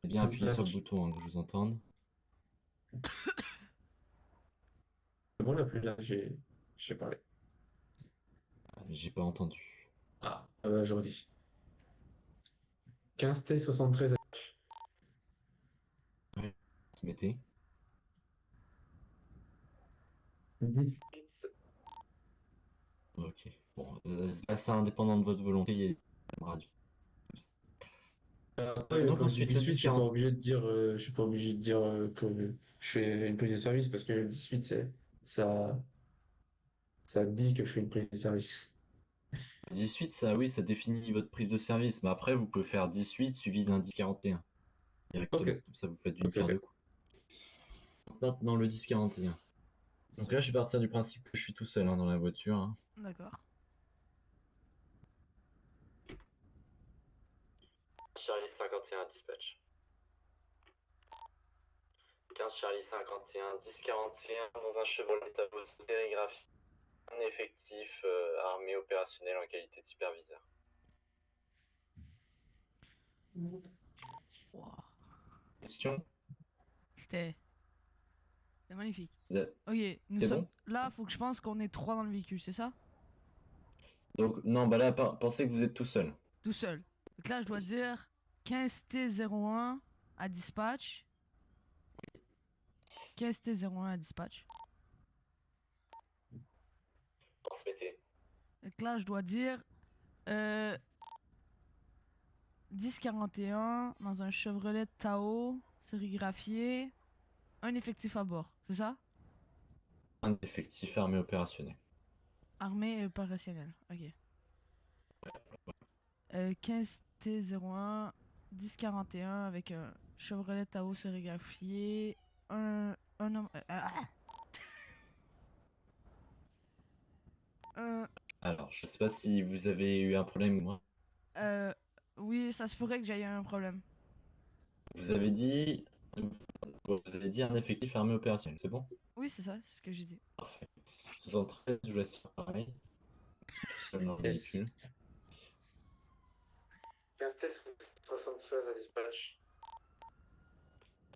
Bien appuyer sur le Dispatch. bouton hein, que je vous entende. C'est bon, la plus là, j'ai parlé. Ah, mais j'ai pas entendu. Ah, je redis. 15T73. Ouais. Mettez. Ok. Bon, c'est indépendant de votre volonté. Il y a une radio. Après, Donc quand je dis ensuite, le 18, je suis pas 10-40. obligé de dire, je suis pas obligé de dire que je fais une prise de service parce que le 18, ça dit que je fais une prise de service. 18, ça, oui, ça définit votre prise de service. Mais après, vous pouvez faire 18 suivi d'un 10-41 Ok, directement. Comme ça, vous faites d'une ok, pierre deux ok. coups. Maintenant, le 10-41. Donc là, je vais partir du principe que je suis tout seul hein, dans la voiture. Hein. D'accord. Charlie 51 dispatch. 15 Charlie 51, 10-41 dans un Chevrolet Taos sérigraphie. Un effectif armé opérationnel en qualité de superviseur. Wow. Question? C'était magnifique. C'est Ok, nous c'est sommes. bon? Là, faut que je pense qu'on est 3 dans le véhicule, c'est ça? Donc, non, bah là, pensez que vous êtes tout seul. Tout seul. Donc là, je dois dire 15T01 à dispatch. 15T01 à dispatch. Transmettez. Donc là, je dois dire 1041 dans un Chevrolet Tahoe sérigraphié. Un effectif à bord, c'est ça? Un effectif armé opérationnel. Armée et opérationnel, ok. 15T01, 1041 avec un Chevrolet Tahoe sérigraphié. Un homme. Alors, je sais pas si vous avez eu un problème ou moi. Oui, ça se pourrait que j'aie un problème. Vous avez dit... Vous avez dit un effectif armé opérationnel, c'est bon? Oui, c'est ça, c'est ce que j'ai dit. Parfait. 73, je vous laisse faire pareil. Tout seul dans le Yes. véhicule. 15T73 à dispatch.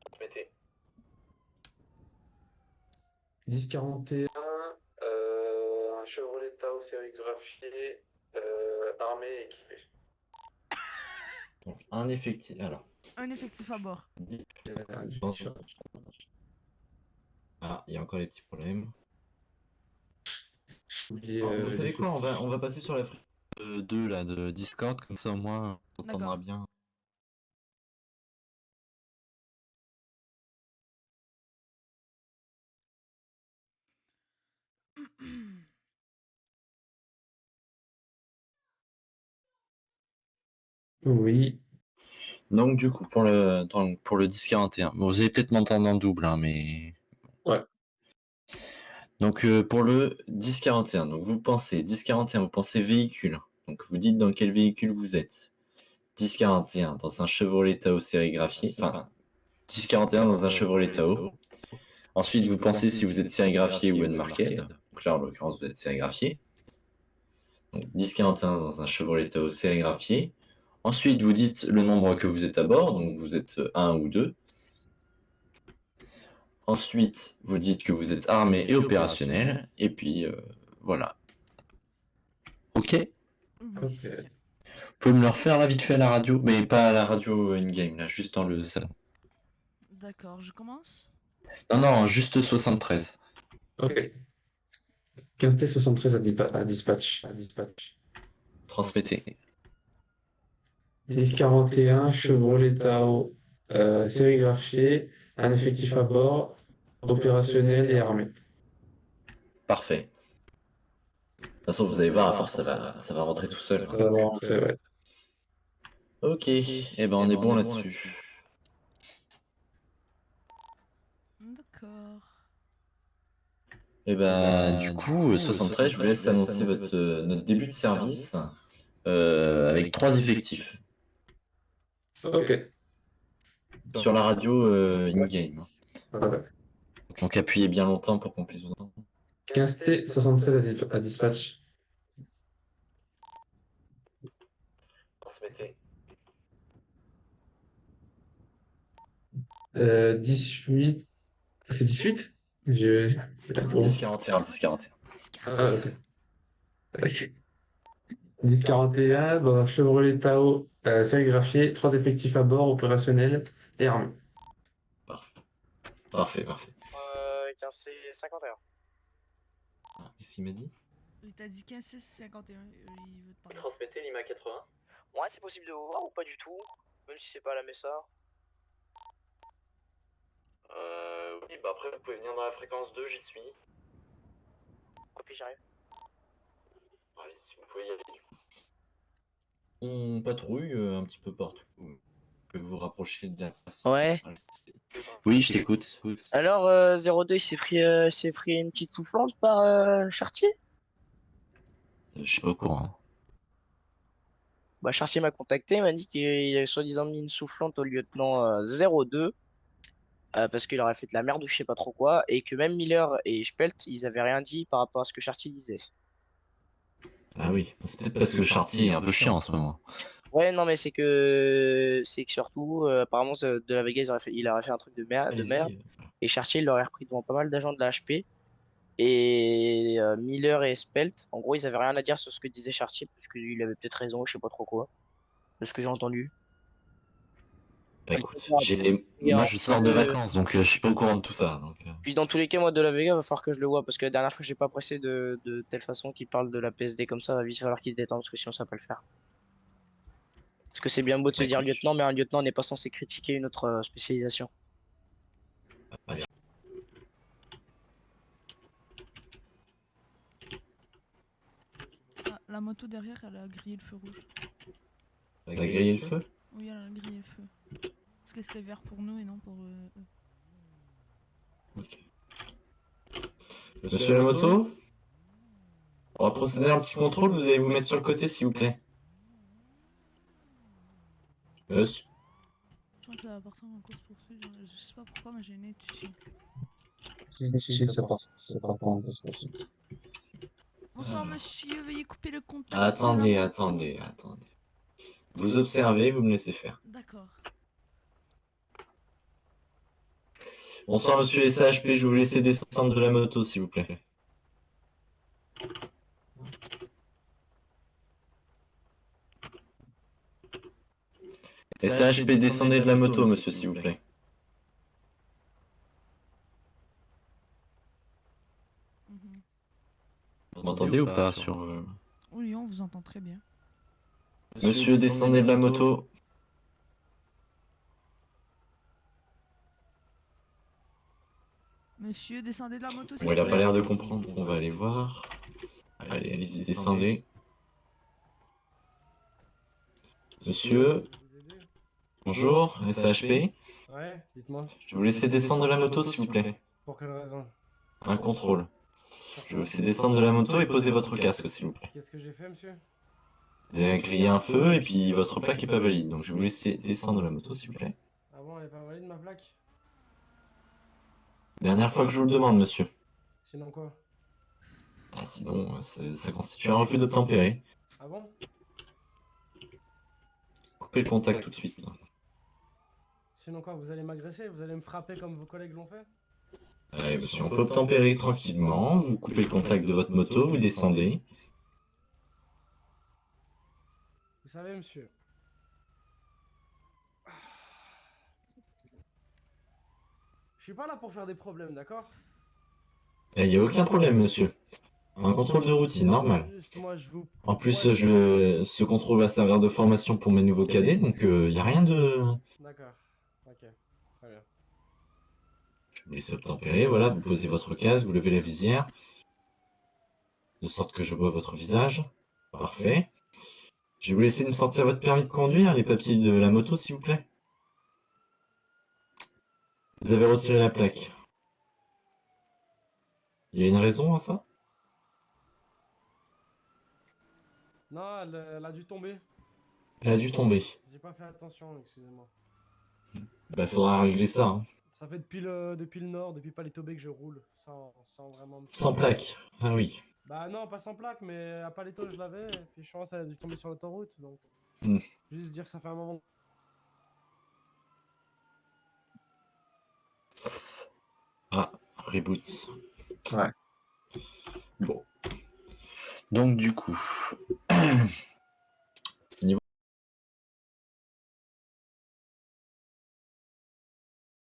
Transmettez. 1041, un Chevrolet Tahoe sérigraphié, armé et équipé. Donc, un effectif... Alors... Un effectif à bord. Ah, il y a encore les petits problèmes. J'ai oublié, Alors, vous savez quoi, l'effectif. on va passer sur la fréquence 2 là, de Discord, comme ça au moins on s'entendra D'accord. bien. Oui. Donc du coup, pour le 10-41, bon, vous allez peut-être m'entendre en double, hein, mais... Ouais. Donc pour le 10-41, donc vous pensez 10-41, vous pensez véhicule. Donc vous dites dans quel véhicule vous êtes. 1041 dans un Chevrolet Tahoe sérigraphié. Enfin, 1041 dans un Chevrolet Tahoe. Ensuite, vous pensez si vous êtes sérigraphié ou unmarked. Donc là, en l'occurrence, vous êtes sérigraphié. Donc 1041 dans un Chevrolet Tahoe sérigraphié. Ensuite, vous dites le nombre que vous êtes à bord, donc vous êtes 1 ou 2. Ensuite, vous dites que vous êtes armé et opérationnel. Et puis, voilà. Ok. Oui. Ok. Vous pouvez me le refaire là vite fait à la radio, mais pas à la radio in-game, là, juste dans le salon. D'accord, je commence. Non, juste 73. Ok. 15T73 à dispatch. Transmettez. 1041, Chevrolet Tahoe, sérigraphié, un effectif à bord, opérationnel et armé. Parfait. De toute façon, vous allez voir, à force, ça va rentrer tout seul. Ça va rentrer, ouais. Ok, eh ben on est bon là-dessus. D'accord. Et ben du coup, 73, je vous laisse annoncer notre début de service avec 3 effectifs. Ok. Sur la radio in-game. Voilà. Donc appuyez bien longtemps pour qu'on puisse vous entendre. 15T73 à dispatch. Transmettez. 18. C'est 18? Je... 1041. Ah, ok. Ok. 1041, dans un Chevrolet Tahoe sérigraphié, 3 effectifs à bord, opérationnels et armés. Parfait. 15C51. Qu'est-ce qu'il m'a dit? Il t'a dit 15 6 51. Il veut te parler. Transmettez Lima 80. Ouais, c'est possible de vous voir ou pas du tout? Même si c'est pas à la Messa. Oui, bah après vous pouvez venir dans la fréquence 2, j'y suis. Copie, j'arrive. Allez, si vous pouvez y aller. On patrouille un petit peu partout. Vous pouvez vous rapprocher de la place. Ouais. Oui, je t'écoute. Alors, 02, il s'est pris une petite soufflante par Chartier? Je suis pas au courant. Bah, Chartier m'a contacté, il m'a dit qu'il avait soi-disant mis une soufflante au lieutenant 02 parce qu'il aurait fait de la merde ou je sais pas trop quoi, et que même Miller et Spelt, ils avaient rien dit par rapport à ce que Chartier disait. Ah oui, c'est peut-être parce que Chartier est un peu chiant en ce moment. Ouais, non, mais c'est que surtout, apparemment, de la Vega, il aurait fait un truc de merde, et Chartier, il l'aurait repris devant pas mal d'agents de la HP. Et Miller et Spelt, en gros, ils avaient rien à dire sur ce que disait Chartier, parce qu'il avait peut-être raison, je sais pas trop quoi, de ce que j'ai entendu. Bah, écoute, moi je sors de vacances, donc je suis pas au courant de tout ça. Donc, Puis dans tous les cas, moi, de la Vega, va falloir que je le vois, parce que la dernière fois, j'ai pas apprécié de telle façon qu'il parle de la PSD comme ça, va vite falloir qu'il se détende, parce que sinon, ça va pas le faire. Parce que c'est bien beau de se dire lieutenant, mais un lieutenant n'est pas censé critiquer une autre spécialisation. Ah, la moto derrière, elle a grillé le feu rouge. elle a grillé le feu? Oui, elle a grillé le feu. Parce que c'était vert pour nous et non pour eux. Ok. Monsieur la moto, on va procéder à un petit contrôle, vous allez vous mettre sur le côté s'il vous plaît. Monsieur. Je sens que la personne en course poursuite, je sais pas pourquoi, mais j'ai une intuition. C'est pas bon, c'est possible. Bonsoir monsieur, veuillez couper le contact. Attendez. Vous observez, vous me laissez faire. D'accord. Bonsoir monsieur SHP, je vais vous laisser descendre de la moto s'il vous plaît. SHP, descendez de la moto monsieur s'il vous plaît. Mhm. Vous m'entendez ou pas sur... Oui, on vous entend très bien. Monsieur, descendez de la moto. Monsieur, descendez de la moto. Bon, il a pas l'air de comprendre, on va aller voir. Allez, allez-y, descendez. Monsieur, bonjour, SHP. Ouais, dites-moi. Je vais vous laisser descendre de la moto s'il vous plaît. Pour quelle raison? Un contrôle. Je vais vous laisser descendre de la moto et poser votre casque s'il vous plaît. Qu'est-ce que j'ai fait, monsieur? Vous avez grillé un feu et puis votre plaque est pas valide. Donc je vais vous laisser descendre de la moto, s'il vous plaît. Ah bon, elle est pas valide ma plaque? Dernière fois que je vous le demande, monsieur. Sinon quoi? Ah, sinon, ça constitue un refus d'obtempérer. Ah bon? Coupez le contact tout de suite. Sinon quoi? Vous allez m'agresser? Vous allez me frapper comme vos collègues l'ont fait? Allez, monsieur, on peut obtempérer tranquillement. Vous coupez le contact de votre moto, vous descendez. Vous savez, monsieur. Je suis pas là pour faire des problèmes, d'accord? Il n'y a aucun problème, monsieur. Un contrôle de routine, normal. Juste, moi, je vous... En plus, moi, ce contrôle va servir de formation pour mes nouveaux cadets, donc il n'y a rien de... D'accord. Ok. Très bien. Je vous laisse obtempérer, voilà, vous posez votre casque, vous levez la visière, de sorte que je vois votre visage. Parfait. Je vais vous laisser nous sortir votre permis de conduire, les papiers de la moto, s'il vous plaît. Vous avez retiré la plaque. Il y a une raison à ça? Non, elle a dû tomber. Elle a dû tomber. J'ai pas fait attention, excusez-moi. Bah, faudra régler ça, hein. Ça fait depuis le nord, depuis Paletobé que je roule, sans vraiment me... Sans plaque. Ah oui. Bah non, pas sans plaque, mais à Paleto je l'avais, et puis je pense qu'elle a dû tomber sur l'autoroute, donc... Hmm. Juste dire que ça fait un moment... Ah, reboot. Ouais. Bon. Donc du coup,